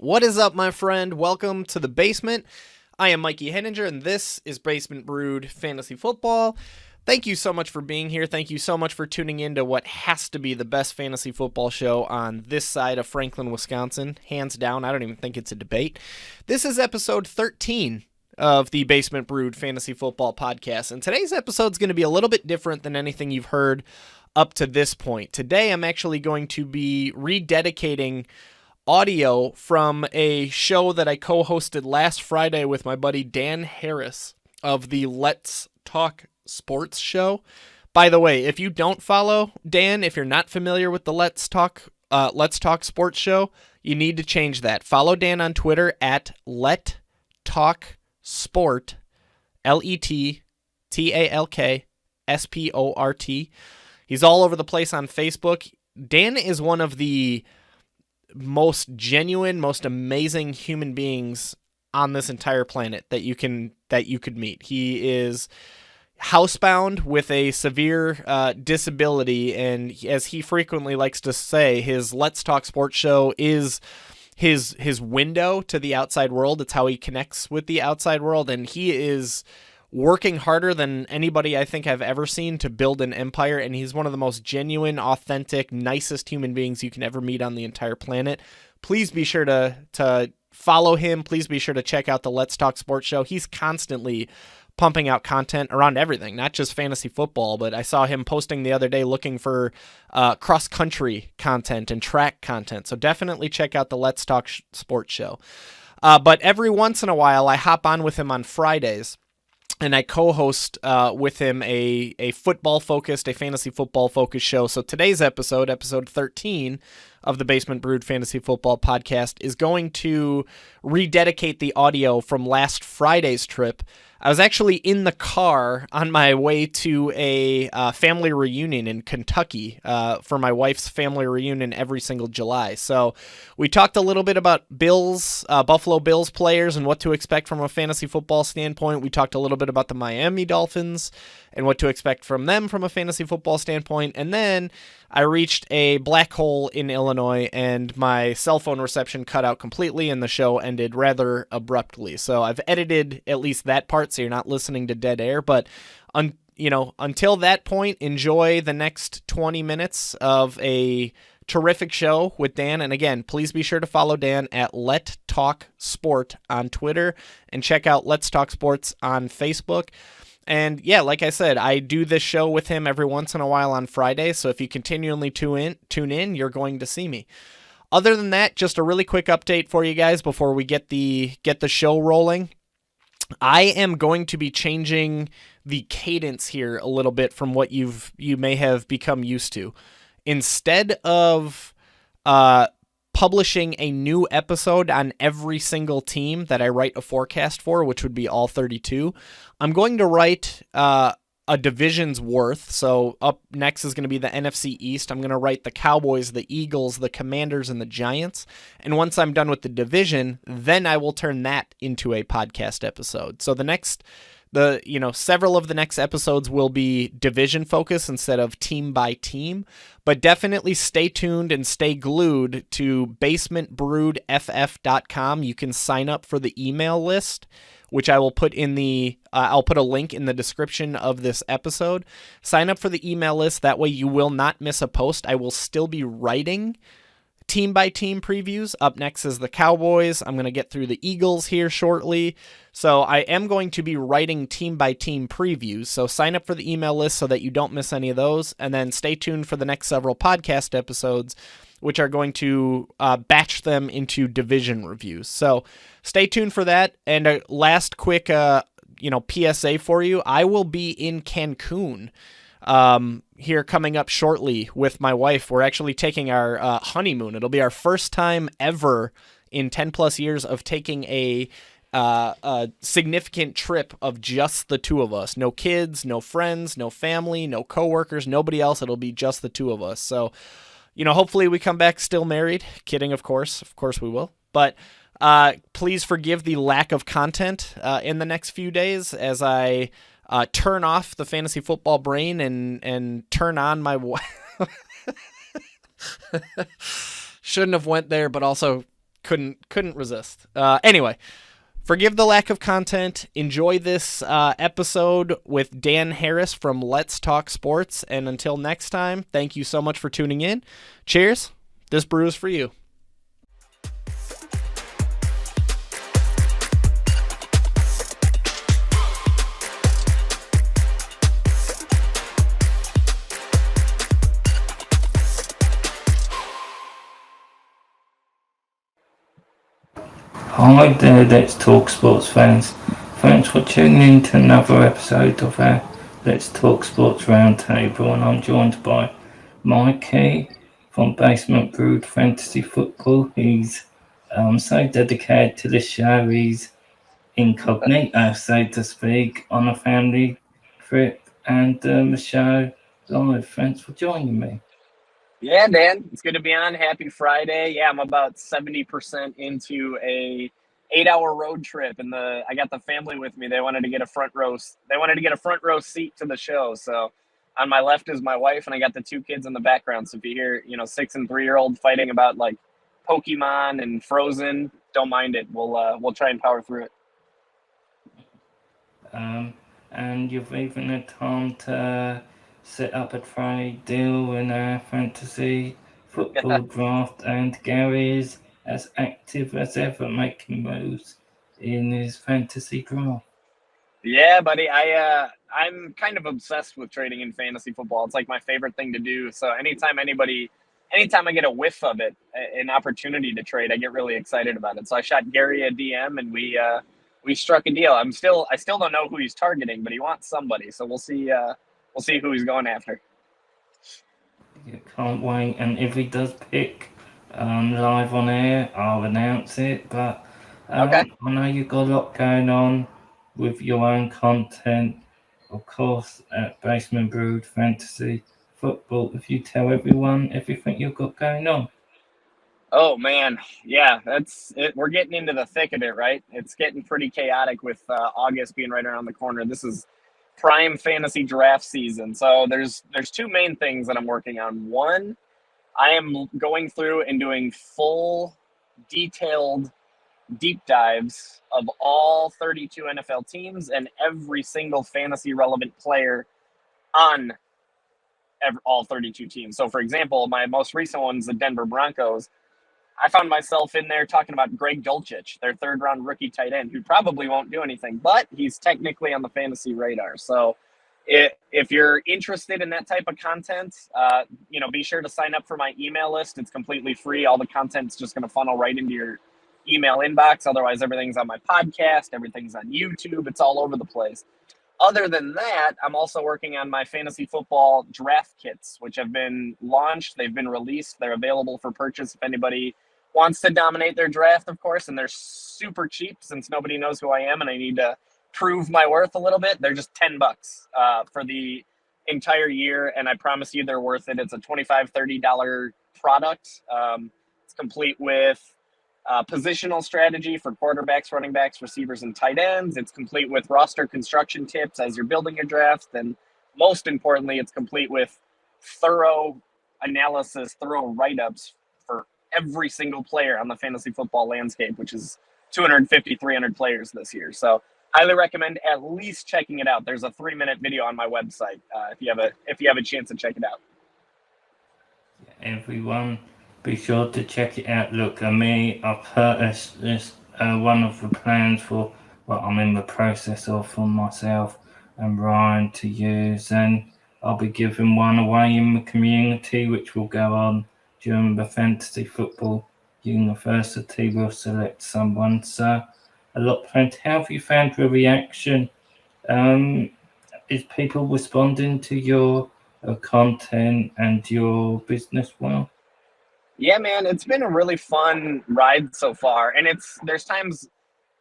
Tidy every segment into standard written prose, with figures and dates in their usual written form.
What is up, my friend? Welcome to the basement. I am Mikey Henninger, and this is Basement Brewed Fantasy Football. Thank you so much for being here. Thank you so much for tuning in to what has to be the best fantasy football show on this side of Franklin, Wisconsin. Hands down, I don't even think it's a debate. This is episode 13 of the Basement Brewed Fantasy Football podcast, and today's episode is going to be a little bit different than anything you've heard up to this point. Today, I'm actually going to be rededicating audio from a show that I co-hosted last Friday with my buddy Dan Harris of the Let's Talk Sports show. By the way, if you don't follow Dan, if you're not familiar with the Let's Talk Sports show, you need to change that. Follow Dan on Twitter at Let Talk Sport, LETTALKSPORT. He's all over the place on Facebook. Dan is one of the most genuine, most amazing human beings on this entire planet that you could meet. He is housebound with a severe disability, and as he frequently likes to say, his Let's Talk Sports show is his window to the outside world. It's how he connects with the outside world, and he is working harder than anybody I think I've ever seen to build an empire, and he's one of the most genuine, authentic, nicest human beings you can ever meet on the entire planet. Please be sure to follow him. Please be sure to check out the Let's Talk Sports show. He's constantly pumping out content around everything, not just fantasy football, but I saw him posting the other day looking for cross-country content and track content, so definitely check out the Let's Talk Sports show. But every once in a while, I hop on with him on Fridays, and I co-host with him a fantasy football-focused show. So today's episode 13 of the Basement Brewed Fantasy Football podcast, is going to rededicate the audio from last Friday's trip. I was actually in the car on my way to a family reunion in Kentucky for my wife's family reunion every single July. So we talked a little bit about Buffalo Bills players and what to expect from a fantasy football standpoint. We talked a little bit about the Miami Dolphins and what to expect from them from a fantasy football standpoint. And then I reached a black hole in Illinois, and my cell phone reception cut out completely, and the show ended rather abruptly. So I've edited at least that part, so you're not listening to dead air. But until that point, enjoy the next 20 minutes of a terrific show with Dan. And again, please be sure to follow Dan at Let Talk Sport on Twitter, and check out Let's Talk Sports on Facebook. And yeah, like I said, I do this show with him every once in a while on Friday, so if you continually tune in, you're going to see me. Other than that, just a really quick update for you guys before we get the show rolling. I am going to be changing the cadence here a little bit from what you may have become used to. Instead of publishing a new episode on every single team that I write a forecast for, which would be all 32, I'm going to write a division's worth. So up next is going to be the NFC East. I'm going to write the Cowboys, the Eagles, the Commanders, and the Giants. And once I'm done with the division, then I will turn that into a podcast episode. So several of the next episodes will be division focused instead of team by team, but definitely stay tuned and stay glued to basementbrewedff.com. You can sign up for the email list, which I will put I'll put a link in the description of this episode. Sign up for the email list. That way you will not miss a post. I will still be writing team-by-team previews. Up next is the Cowboys. I'm going to get through the Eagles here shortly. So I am going to be writing team-by-team previews. So sign up for the email list so that you don't miss any of those. And then stay tuned for the next several podcast episodes, which are going to batch them into division reviews. So stay tuned for that. And a last quick PSA for you. I will be in Cancun here coming up shortly with my wife. We're actually taking our honeymoon. It'll be our first time ever in 10 plus years of taking a significant trip of just the two of us. No kids, no friends, no family, no coworkers, nobody else. It'll be just the two of us. So, hopefully we come back still married. Kidding, of course. Of course we will. But please forgive the lack of content in the next few days as I turn off the fantasy football brain and turn on my Shouldn't have went there, but also couldn't resist. Anyway, forgive the lack of content. Enjoy this episode with Dan Harris from Let's Talk Sports. And until next time, thank you so much for tuning in. Cheers. This brew is for you. Hi there, Let's Talk Sports fans. Thanks for tuning in to another episode of our Let's Talk Sports Roundtable, and I'm joined by Mikey from Brewed Fantasy Football. He's so dedicated to the show, he's incognito, so to speak, on a family trip and the show live. Thanks for joining me. Yeah, Dan, it's good to be on. Happy Friday. Yeah, I'm about 70% into a 8-hour road trip, and I got the family with me. They wanted to get a front row. They wanted to get a front row seat to the show. So on my left is my wife, and I got the 2 kids in the background. So if you hear, 6 and 3-year-old fighting about like Pokemon and Frozen, don't mind it. We'll try and power through it. And you've even had time to set up a trade deal in our fantasy football draft, and Gary is as active as ever making moves in his fantasy draft. Yeah, buddy. I'm kind of obsessed with trading in fantasy football. It's like my favorite thing to do. So anytime I get a whiff of it, an opportunity to trade, I get really excited about it. So I shot Gary a DM, and we struck a deal. I still don't know who he's targeting, but he wants somebody. So we'll see who he's going after. Yeah, can't wait. And if he does pick live on air, I'll announce it. But Okay. I know you've got a lot going on with your own content, of course, at Brewed Fantasy Football. If you tell everyone everything you've got going on. Oh man, yeah, that's it. We're getting into the thick of it, right? It's getting pretty chaotic with August being right around the corner. This is prime fantasy draft season. So there's 2 main things that I'm working on. One, I am going through and doing full detailed deep dives of all 32 NFL teams and every single fantasy relevant player on all 32 teams. So for example, my most recent one is the Denver Broncos. I found myself in there talking about Greg Dulcich, their 3rd-round rookie tight end, who probably won't do anything, but he's technically on the fantasy radar. So if you're interested in that type of content, be sure to sign up for my email list. It's completely free. All the content's just going to funnel right into your email inbox. Otherwise, everything's on my podcast. Everything's on YouTube. It's all over the place. Other than that, I'm also working on my fantasy football draft kits, which have been launched. They've been released. They're available for purchase if anybody wants to dominate their draft, of course, and they're super cheap since nobody knows who I am and I need to prove my worth a little bit. They're just $10 for the entire year, and I promise you they're worth it. It's a $25, $30 product. It's complete with positional strategy for quarterbacks, running backs, receivers, and tight ends. It's complete with roster construction tips as you're building your draft, and most importantly, it's complete with thorough analysis, thorough write-ups for every single player on the fantasy football landscape, which is 250, 300 players this year. So highly recommend at least checking it out. There's a 3-minute video on my website if you have a chance to check it out. Everyone, be sure to check it out. Look, I've purchased this one of the plans for what I'm in the process of for myself and Ryan to use, and I'll be giving one away in the community, which will go on during the Fantasy Football University. We'll select someone. So a lot planned. How have you found the reaction? Is people responding to your content and your business well? Yeah, man, it's been a really fun ride so far. And there's times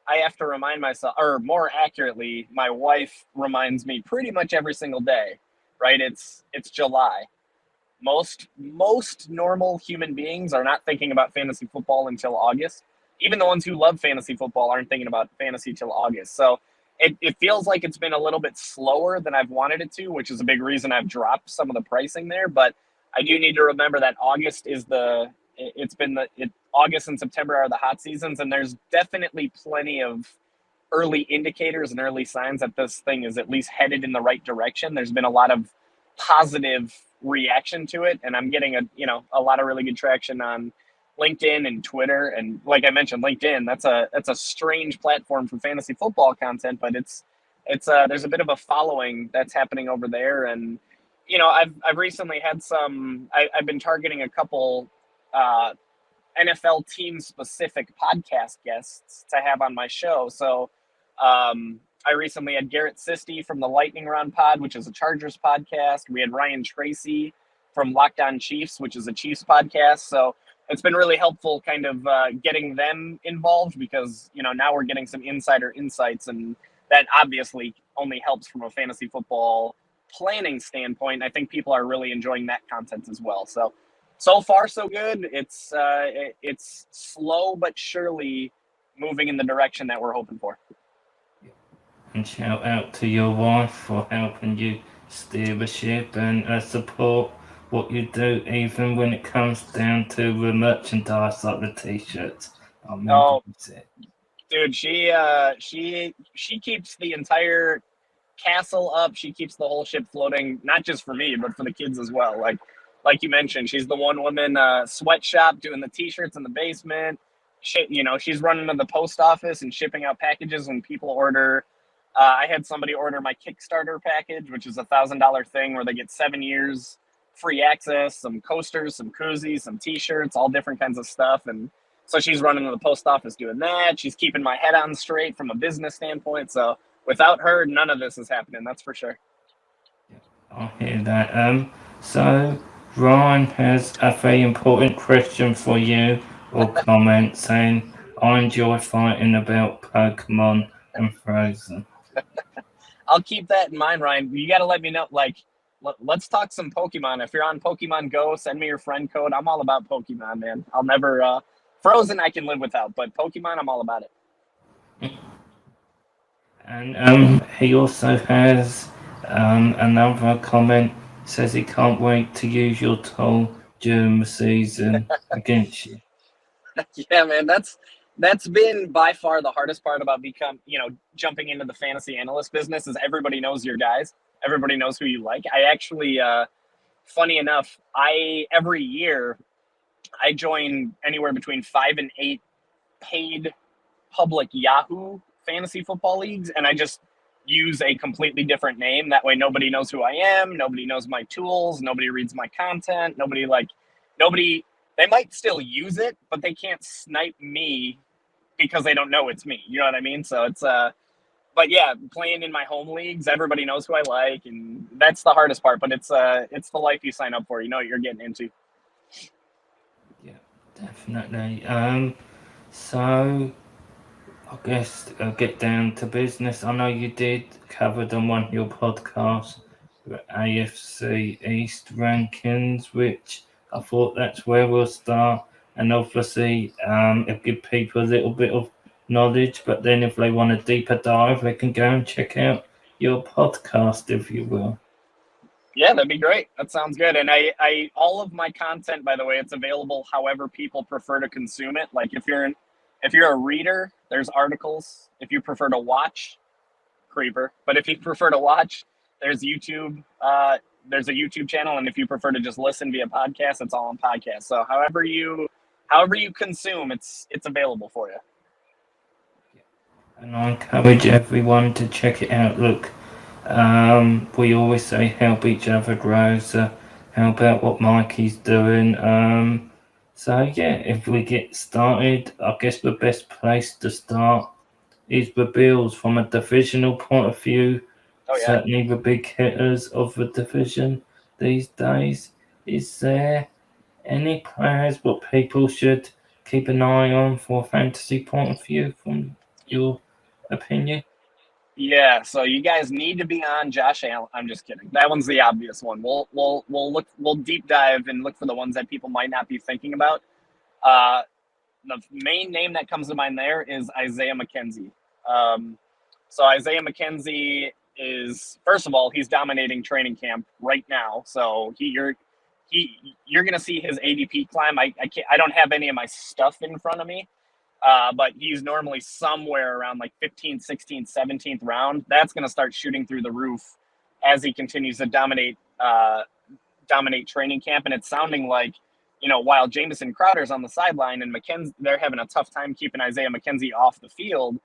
I have to remind myself, or more accurately, my wife reminds me pretty much every single day, right? It's July. Most normal human beings are not thinking about fantasy football until August. Even the ones who love fantasy football aren't thinking about fantasy till August. So it feels like it's been a little bit slower than I've wanted it to, which is a big reason I've dropped some of the pricing there. But I do need to remember that August is the it's been August and September are the hot seasons, and there's definitely plenty of early indicators and early signs that this thing is at least headed in the right direction. There's been a lot of positive reaction to it, and I'm getting a lot of really good traction on LinkedIn and Twitter. And like I mentioned, LinkedIn, that's a strange platform for fantasy football content, but it's there's a bit of a following that's happening over there. And I've recently had I've been targeting a couple NFL team specific podcast guests to have on my show. So I recently had Garrett Sisti from the Lightning Round Pod, which is a Chargers podcast. We had Ryan Tracy from Locked On Chiefs, which is a Chiefs podcast. So it's been really helpful kind of getting them involved, because now we're getting some insider insights, and that obviously only helps from a fantasy football planning standpoint. I think people are really enjoying that content as well. So far so good. It's slow but surely moving in the direction that we're hoping for. And shout out to your wife for helping you steer the ship and support what you do, even when it comes down to the merchandise like the t-shirts. Dude, she keeps the entire castle up. She keeps the whole ship floating, not just for me, but for the kids as well. Like you mentioned, she's the one woman sweatshop doing the t-shirts in the basement. She's running to the post office and shipping out packages when people order. I had somebody order my Kickstarter package, which is $1,000 thing where they get 7 years free access, some coasters, some koozies, some t-shirts, all different kinds of stuff. And so she's running to the post office doing that. She's keeping my head on straight from a business standpoint. So without her, none of this is happening. That's for sure. I hear that. So Ryan has a very important question for you, or comment saying, I enjoy fighting about Pokemon and Frozen. I'll keep that in mind, Ryan. You got to let me know. Let's talk some Pokemon. If you're on Pokemon Go, send me your friend code. I'm all about Pokemon, man. I'll never Frozen I can live without, but Pokemon, I'm all about it. And he also has another comment. Says he can't wait to use your tool during the season against you. Yeah, man, that's been by far the hardest part about jumping into the fantasy analyst business, is everybody knows your guys. Everybody knows who you like. I actually, funny enough, every year I join anywhere between 5 and 8 paid public Yahoo fantasy football leagues, and I just use a completely different name. That way nobody knows who I am, nobody knows my tools, nobody reads my content, they might still use it, but they can't snipe me because they don't know it's me. You know what I mean? So it's but yeah, playing in my home leagues, everybody knows who I like, and that's the hardest part, but it's the life you sign up for. You know what you're getting into. Yeah, definitely. So I guess I'll get down to business. I know you did covered on one of your podcasts the AFC East rankings, which I thought that's where we'll start. And obviously, it'll give people a little bit of knowledge, but then if they want a deeper dive, they can go and check out your podcast, if you will. Yeah, that'd be great. That sounds good. And I all of my content, by the way, it's available however people prefer to consume it. Like if you're a reader, there's articles. If you prefer to watch, Creeper. But if you prefer to watch, there's YouTube. There's a YouTube channel, and if you prefer to just listen via podcast, it's all on podcast. So however you consume, it's available for you. And I encourage everyone to check it out. Look, we always say help each other grow, so help out what Mikey's doing. So yeah, if we get started, I guess the best place to start is the Bills from a divisional point of view. Oh, yeah. Certainly the big hitters of the division these days. Is there any players what people should keep an eye on for a fantasy point of view from your opinion? Yeah, so you guys need to be on Josh Allen. I'm just kidding. That one's the obvious one. We'll deep dive and look for the ones that people might not be thinking about. The main name that comes to mind there is Isaiah McKenzie. So Isaiah McKenzie is, first of all, he's dominating training camp right now. So you're going to see his ADP climb. I don't have any of my stuff in front of me, but he's normally somewhere around like 15th, 16th, 17th round. That's going to start shooting through the roof as he continues to dominate training camp. And it's sounding like, while Jamison Crowder's on the sideline and McKenzie, they're having a tough time keeping Isaiah McKenzie off the field.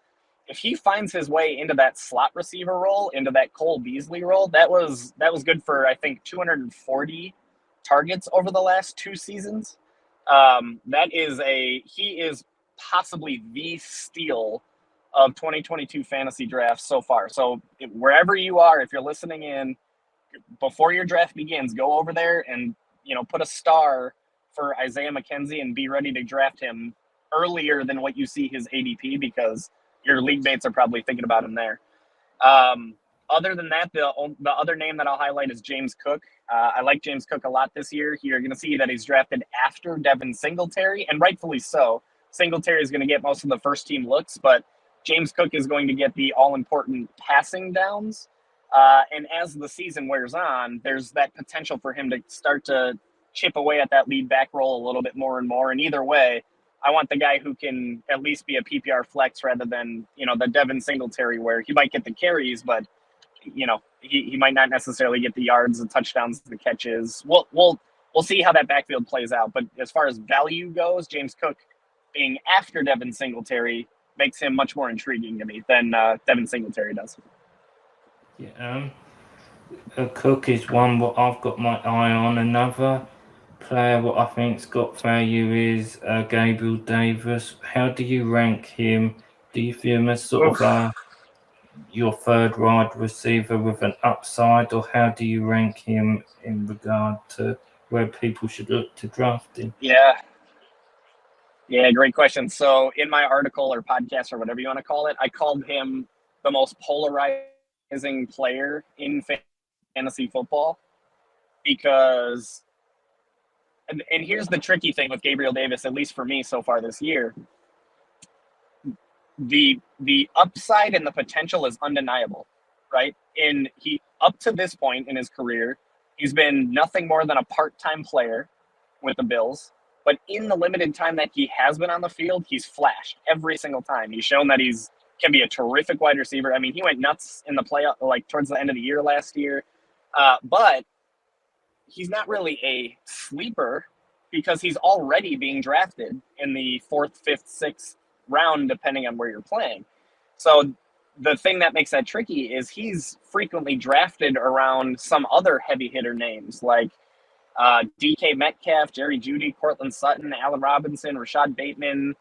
If he finds his way into that slot receiver role, into that Cole Beasley role, that was good for, I think, 240 targets over the last 2 seasons. He is possibly the steal of 2022 fantasy drafts so far. So wherever you are, if you're listening in, before your draft begins, go over there and, put a star for Isaiah McKenzie and be ready to draft him earlier than what you see his ADP, because your league mates are probably thinking about him there. Other than that, the other name that I'll highlight is James Cook. I like James Cook a lot this year. You're going to see that he's drafted after Devin Singletary, and rightfully so. Singletary is going to get most of the first team looks, but James Cook is going to get the all-important passing downs. And as the season wears on, there's that potential for him to start to chip away at that lead back role a little bit more and more. And either way, I want the guy who can at least be a PPR flex rather than, the Devin Singletary, where he might get the carries, but, he might not necessarily get the yards, the touchdowns, the catches. We'll see how that backfield plays out. But as far as value goes, James Cook being after Devin Singletary makes him much more intriguing to me than Devin Singletary does. Yeah, Cook is one what I've got my eye on. Another player what I think's got value is Gabriel Davis. How do you rank him? Do you view him as sort of your third wide receiver with an upside, or how do you rank him in regard to where people should look to draft him? Yeah, great question. So in my article or podcast or whatever you want to call it, I called him the most polarizing player in fantasy football because, and here's the tricky thing with Gabriel Davis, at least for me so far this year, the upside and the potential is undeniable, right? Up to this point in his career, he's been nothing more than a part-time player with the Bills. But in the limited time that he has been on the field, he's flashed every single time. He's shown that can be a terrific wide receiver. I mean, he went nuts in the playoff, like towards the end of the year last year. But he's not really a sleeper because he's already being drafted in the 4th, 5th, 6th round, depending on where you're playing. So the thing that makes that tricky is he's frequently drafted around some other heavy hitter names like DK Metcalf, Jerry Jeudy, Cortland Sutton, Allen Robinson, Rashad Bateman,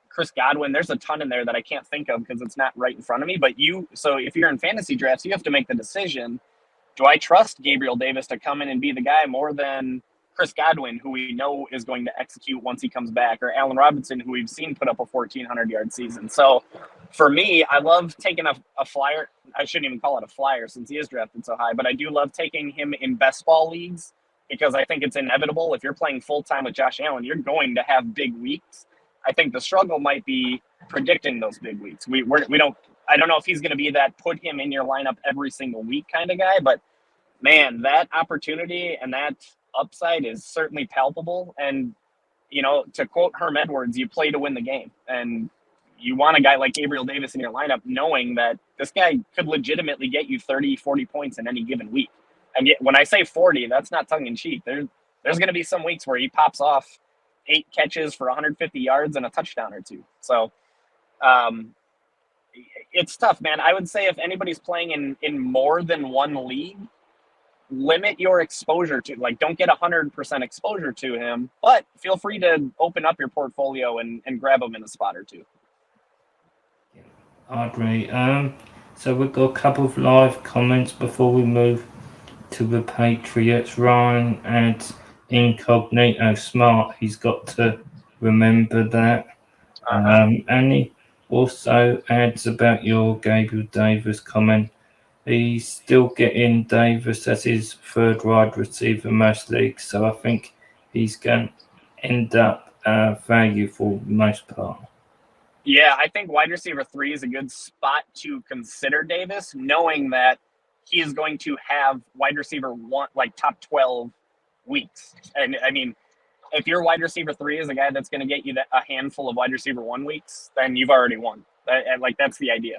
Chris Godwin. There's a ton in there that I can't think of because it's not right in front of me. But so if you're in fantasy drafts, you have to make the decision. Do I trust Gabriel Davis to come in and be the guy more than Chris Godwin, who we know is going to execute once he comes back, or Allen Robinson, who we've seen put up a 1,400-yard season? So for me, I love taking a flyer. I shouldn't even call it a flyer since he is drafted so high, but I do love taking him in best ball leagues because I think it's inevitable. If you're playing full-time with Josh Allen, you're going to have big weeks. I think the struggle might be predicting those big weeks. I don't know if he's going to be that put him in your lineup every single week kind of guy, but man, that opportunity and that upside is certainly palpable. And, to quote Herm Edwards, you play to win the game. And you want a guy like Gabriel Davis in your lineup knowing that this guy could legitimately get you 30, 40 points in any given week. And yet, when I say 40, that's not tongue in cheek. There's going to be some weeks where he pops off 8 catches for 150 yards and a touchdown or 2. So it's tough, man. I would say if anybody's playing in more than one league, limit your exposure to, don't get 100% exposure to him, but feel free to open up your portfolio and grab him in a spot or 2. I agree. So we've got a couple of live comments before we move to the Patriots. Ryan adds incognito smart. He's got to remember that. And he also adds about your Gabriel Davis comment. He's still getting Davis as his third wide receiver in most leagues, so I think he's going to end up value for the most part. Yeah, I think wide receiver 3 is a good spot to consider Davis, knowing that he is going to have wide receiver 1, top 12 weeks. And I mean, if your wide receiver 3 is a guy that's going to get you a handful of wide receiver 1 weeks, then you've already won. Like, that's the idea.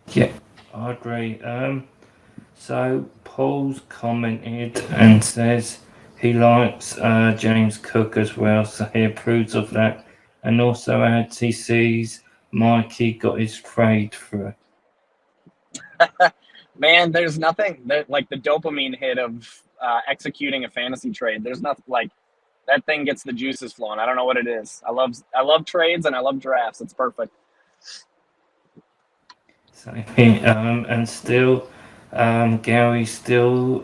Yeah, I agree. So Paul's commented and says he likes James Cook as well, so he approves of that, and also adds he sees Mikey got his trade through. Man, there's nothing that like the dopamine hit of executing a fantasy trade. There's nothing like that thing gets the juices flowing. I don't know what it is. I love trades and I love drafts. It's perfect. So and still, Gary's still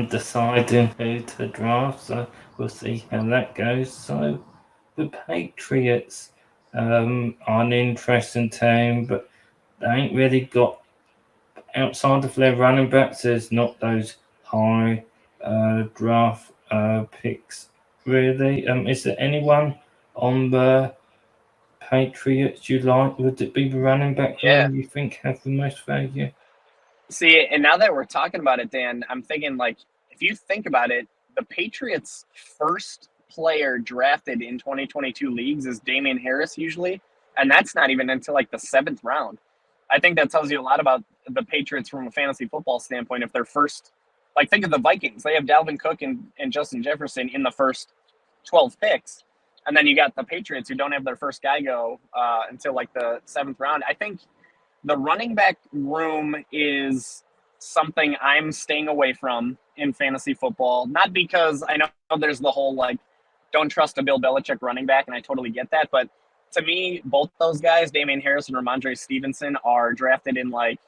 deciding who to draft. So we'll see how that goes. So the Patriots are an interesting team, but they ain't really got outside of their running backs. There's not those high draft picks really. Is there anyone on the Patriots you like? Would it be the running back room you think have the most value? See, and now that we're talking about it, Dan, I'm thinking like if you think about it, the Patriots' first player drafted in 2022 leagues is Damian Harris usually, and that's not even until like the 7th round. I think that tells you a lot about the Patriots from a fantasy football standpoint. If they're first, like think of the Vikings, they have Dalvin Cook and Justin Jefferson in the first 12 picks. And then you got the Patriots who don't have their first guy go until like the 7th round. I think the running back room is something I'm staying away from in fantasy football. Not because I know there's the whole like, don't trust a Bill Belichick running back, and I totally get that. But to me, both those guys, Damian Harris and Ramondre Stevenson, are drafted in like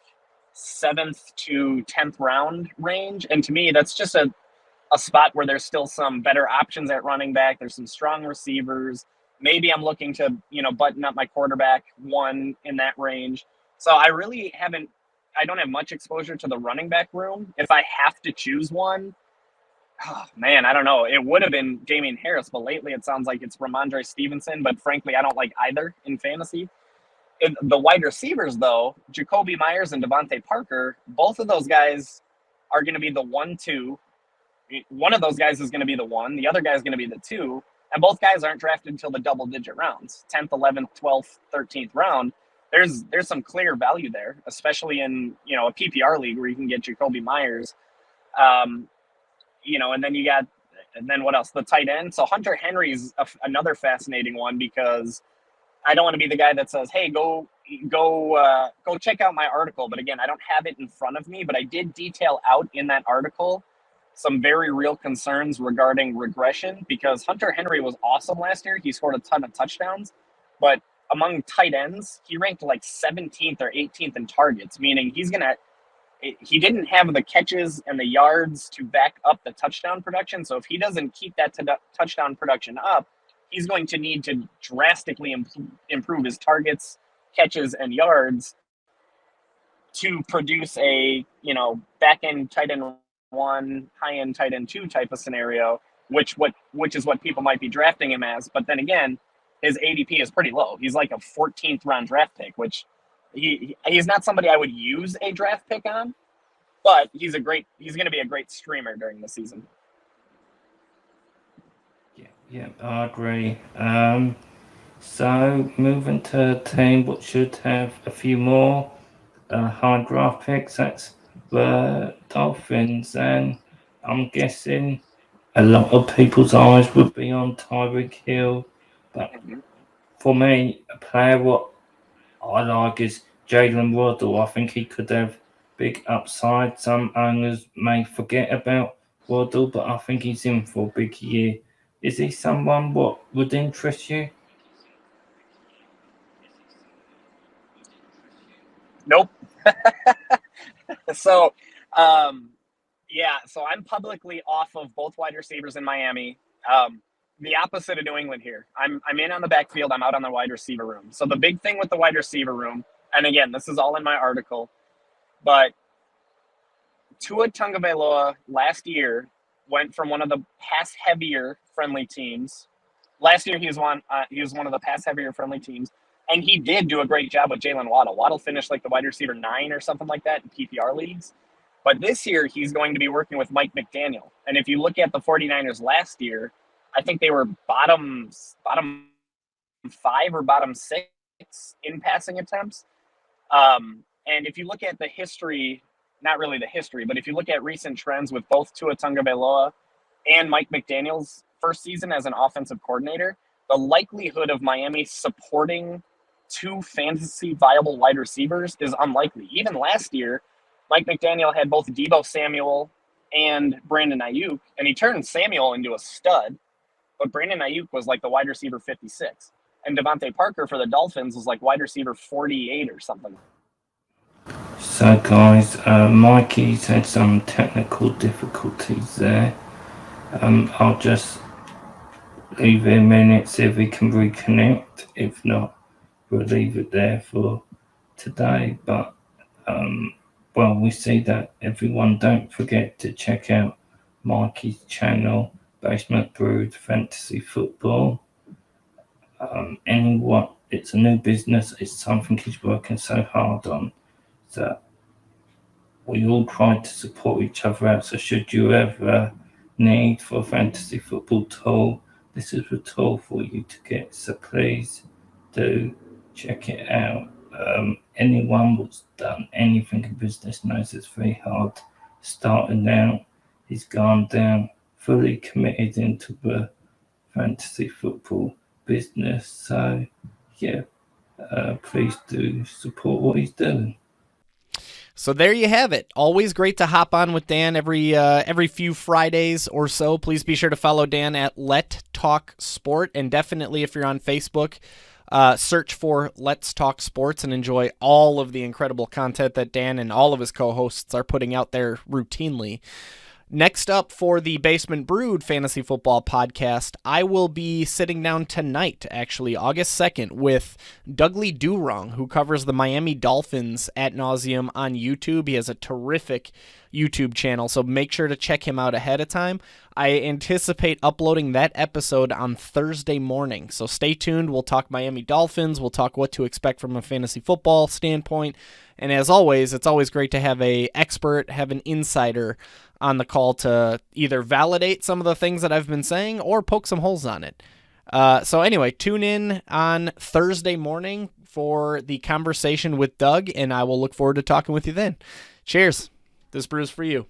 7th to 10th round range. And to me, that's just a spot where there's still some better options at running back. There's some strong receivers. Maybe I'm looking to, button up my quarterback 1 in that range. So I don't have much exposure to the running back room. If I have to choose one, oh, man, I don't know. It would have been Damian Harris, but lately it sounds like it's Ramondre Stevenson. But frankly, I don't like either in fantasy. The wide receivers, though, Jakobi Meyers and DeVante Parker, both of those guys are going to be the 1-2. One of those guys is going to be the 1. The other guy is going to be the 2. And both guys aren't drafted until the double-digit rounds, 10th, 11th, 12th, 13th round. There's some clear value there, especially in, a PPR league where you can get Jakobi Meyers. And then what else? The tight end. So Hunter Henry's another fascinating one because I don't want to be the guy that says, hey, go check out my article. But again, I don't have it in front of me, but I did detail out in that article some very real concerns regarding regression because Hunter Henry was awesome last year. He scored a ton of touchdowns, but among tight ends, he ranked like 17th or 18th in targets, meaning he didn't have the catches and the yards to back up the touchdown production. So if he doesn't keep that touchdown production up, he's going to need to drastically improve his targets, catches, and yards to produce a, back-end tight end 1, high-end tight end 2 type of scenario, which is what people might be drafting him as. But then again, his ADP is pretty low. He's like a 14th round draft pick, which he's not somebody I would use a draft pick on, but he's going to be a great streamer during the season. Yeah, I agree. So moving to a team which should have a few more high draft picks, that's the Dolphins, and I'm guessing a lot of people's eyes would be on Tyreek Hill, but for me, a player what I like is Jaylen Waddle. I think he could have big upside. Some owners may forget about Waddle, but I think he's in for a big year. Is he someone what would interest you? Nope. So I'm publicly off of both wide receivers in Miami. The opposite of New England here. I'm in on the backfield. I'm out on the wide receiver room. So the big thing with the wide receiver room, and again, this is all in my article, but Tua Tagovailoa last year went from one of the pass-heavier friendly teams. Last year he was one of the pass-heavier friendly teams, and he did do a great job with Jaylen Waddle. Waddle finished like the wide receiver 9 or something like that in PPR leagues. But this year, he's going to be working with Mike McDaniel. And if you look at the 49ers last year, I think they were bottom 5 or bottom 6 in passing attempts. And if you look at the history, not really the history, but if you look at recent trends with both Tua Tagovailoa and Mike McDaniel's first season as an offensive coordinator, the likelihood of Miami supporting 2 fantasy viable wide receivers is unlikely. Even last year, Mike McDaniel had both Deebo Samuel and Brandon Ayuk, and he turned Samuel into a stud, but Brandon Ayuk was like the wide receiver 56. And DeVante Parker for the Dolphins was like wide receiver 48 or something. So, guys, Mikey's had some technical difficulties there. I'll just leave it a minute, see if we can reconnect. If not, we'll leave it there for today. But, well, we see that everyone, don't forget to check out Mikey's channel, Basement Brewed Fantasy Football. It's a new business. It's something he's working so hard on that we all try to support each other out. So should you ever need for a fantasy football tool, this is a tool for you to get. So please do check it out. Anyone who's done anything in business knows it's very hard starting out. He's gone down, fully committed into the fantasy football business. So yeah, please do support what he's doing. So there you have it. Always great to hop on with Dan every few Fridays or so. Please be sure to follow Dan at Let Talk Sport, and definitely if you're on Facebook, search for Let's Talk Sports and enjoy all of the incredible content that Dan and all of his co-hosts are putting out there routinely. Next up for the Basement Brewed Fantasy Football Podcast, I will be sitting down tonight, actually, August 2nd, with Dougley Durong, who covers the Miami Dolphins ad nauseum on YouTube. He has a terrific YouTube channel, so make sure to check him out ahead of time. I anticipate uploading that episode on Thursday morning, so stay tuned. We'll talk Miami Dolphins. We'll talk what to expect from a fantasy football standpoint. And as always, it's always great to have an expert, have an insider on the call to either validate some of the things that I've been saying or poke some holes on it. So anyway, tune in on Thursday morning for the conversation with Doug, and I will look forward to talking with you then. Cheers. This brew's for you.